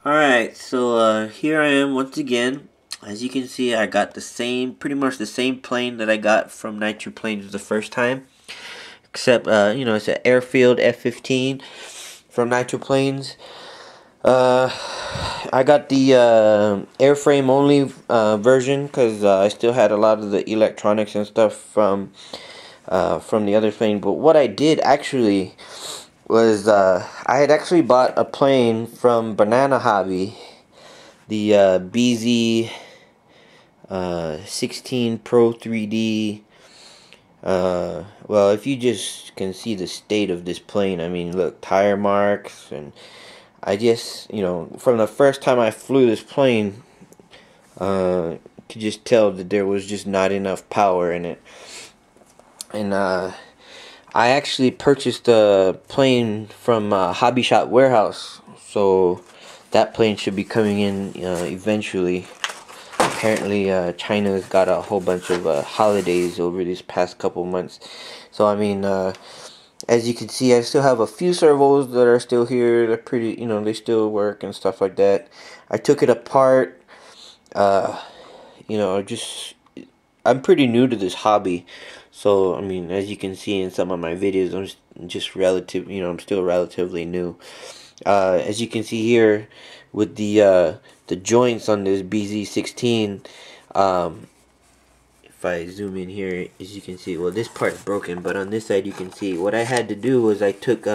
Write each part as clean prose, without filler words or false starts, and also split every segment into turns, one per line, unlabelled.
Alright, so here I am once again. As you can see, I got the same, pretty much the same plane that I got from Nitro Planes the first time. Except, it's an Airfield F-15 from Nitro Planes. I got the airframe only version because I still had a lot of the electronics and stuff from the other plane. But what I did actually was I had actually bought a plane from Banana Hobby, the BZ 16 Pro 3D. Well, if you just can see the state of this plane, I mean, look, tire marks, and I just, from the first time I flew this plane, could just tell that there was just not enough power in it. And I actually purchased a plane from Hobby Shop Warehouse, so that plane should be coming in eventually. Apparently, China's got a whole bunch of holidays over these past couple months. So, I mean, as you can see, I still have a few servos that are still here. They're pretty, they still work and stuff like that. I took it apart. I'm pretty new to this hobby. So, I mean, as you can see in some of my videos, I'm just I'm still relatively new. As you can see here with the joints on this BZ16, if I zoom in here, as you can see, well, this part's broken, but on this side you can see what I had to do was I took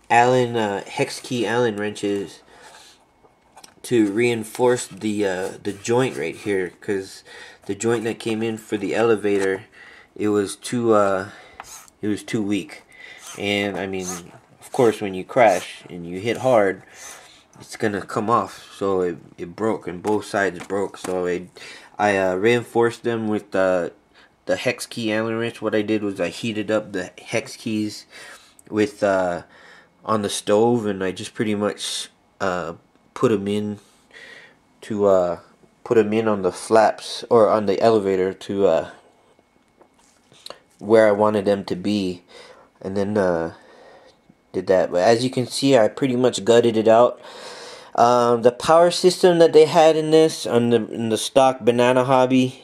hex key Allen wrenches to reinforce the joint right here, because the joint that came in for the elevator, it was too weak. And I mean, of course, when you crash and you hit hard, it's gonna come off. So it broke, and both sides broke. So I reinforced them with the hex key Allen wrench. What I did was I heated up the hex keys with on the stove, and I just pretty much put them in on the flaps, or on the elevator, to where I wanted them to be, and then did that. But as you can see, I pretty much gutted it out. The power system that they had in this, in the stock Banana Hobby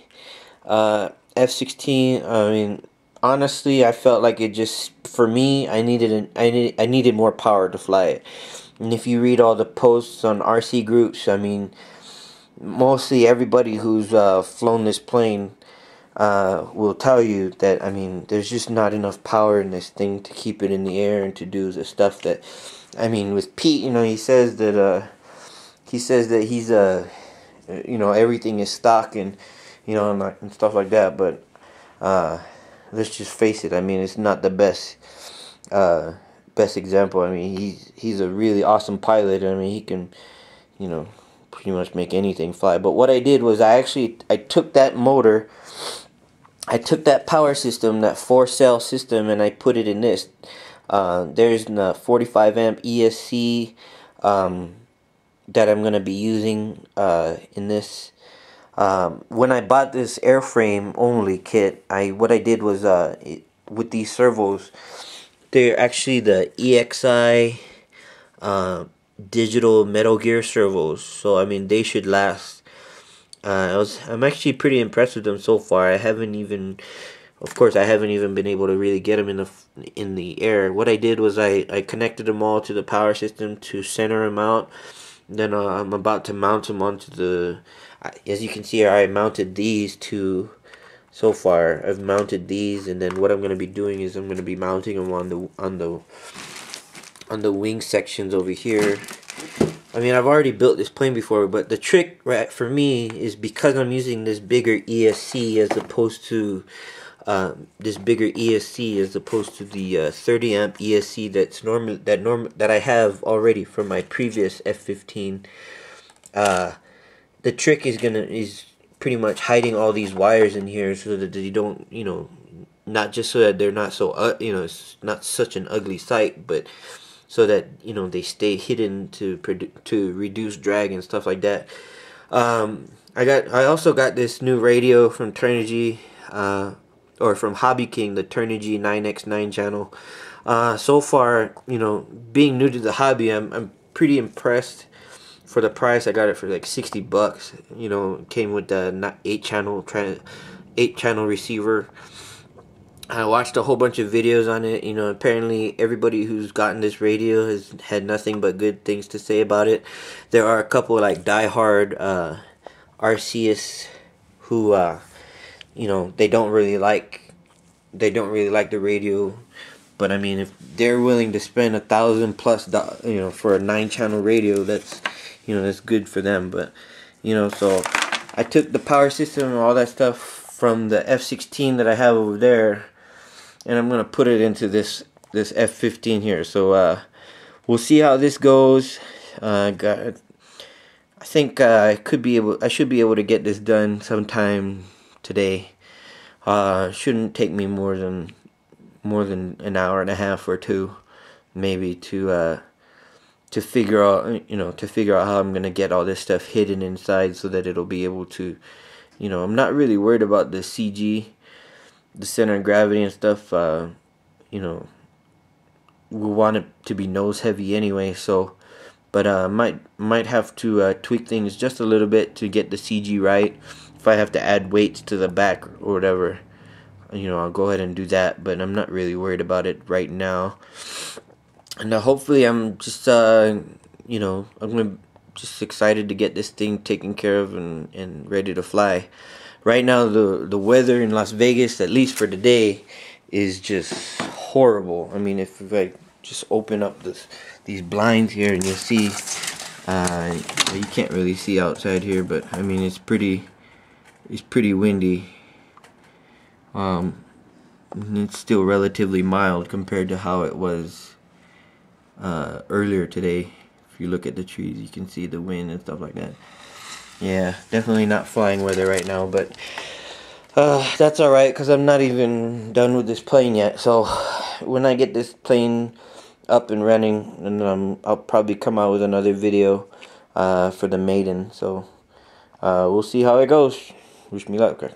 F-16, I mean, honestly, I felt like it just, for me, I needed more power to fly it. And if you read all the posts on RC groups, I mean, mostly everybody who's flown this plane will tell you that, I mean, there's just not enough power in this thing to keep it in the air and to do the stuff that, I mean, with Pete, he says that he's everything is stock, and and stuff like that, but let's just face it, I mean, it's not the best example. I mean, he's a really awesome pilot. I mean, he can pretty much make anything fly. But what I did was I took that motor, I took that power system, that 4-cell system, and I put it in this. There's a 45 amp ESC that I'm going to be using in this. When I bought this airframe only kit, what I did was with these servos, they're actually the EXI digital Metal Gear servos, so I mean, they should last. I'm actually pretty impressed with them so far. I haven't even been able to really get them in the air. What I did was I connected them all to the power system to center them out. Then I'm about to mount them onto the. As you can see, I mounted these two. So far, I've mounted these, and then what I'm going to be doing is I'm going to be mounting them on the wing sections over here. I mean, I've already built this plane before, but the trick, right, for me is because I'm using this bigger ESC as opposed to the 30 amp ESC that I have already from my previous F-15. The trick is pretty much hiding all these wires in here so that they don't, not just so that they're not so it's not such an ugly sight, but so that they stay hidden to reduce drag and stuff like that. I also got this new radio from Turnigy, or from Hobby King, the Turnigy 9x9 channel. So far, being new to the hobby, I'm pretty impressed for the price. I got it for like 60 bucks. You know, it came with the 8 channel receiver. I watched a whole bunch of videos on it. You know, apparently everybody who's gotten this radio has had nothing but good things to say about it. There are a couple like diehard RCists who you know, they don't really like the radio. But I mean, if they're willing to spend $1,000+ you know, for a 9-channel radio, that's, you know, that's good for them. But you know, so I took the power system and all that stuff from the F-16 that I have over there, and I'm gonna put it into this F-15 here. So we'll see how this goes. I think I should be able to get this done sometime today. Shouldn't take me more than an hour and a half or two, maybe, to figure out, you know, how I'm gonna get all this stuff hidden inside so that it'll be able to, you know, I'm not really worried about the CG, the center of gravity and stuff. You know, we want it to be nose heavy anyway, so, but might have to tweak things just a little bit to get the CG right. If I have to add weights to the back or whatever, you know, I'll go ahead and do that, but I'm not really worried about it right now. And hopefully I'm just you know, I'm just excited to get this thing taken care of and ready to fly. Right now the weather in Las Vegas, at least for today, is just horrible. I mean, if I just open up these blinds here, and you'll see, well, you can't really see outside here, but I mean, it's pretty windy. It's still relatively mild compared to how it was earlier today. If you look at the trees, you can see the wind and stuff like that. Yeah, definitely not flying weather right now, but that's alright, because I'm not even done with this plane yet. So when I get this plane up and running, and I'll probably come out with another video for the maiden. So we'll see how it goes. Wish me luck. Okay.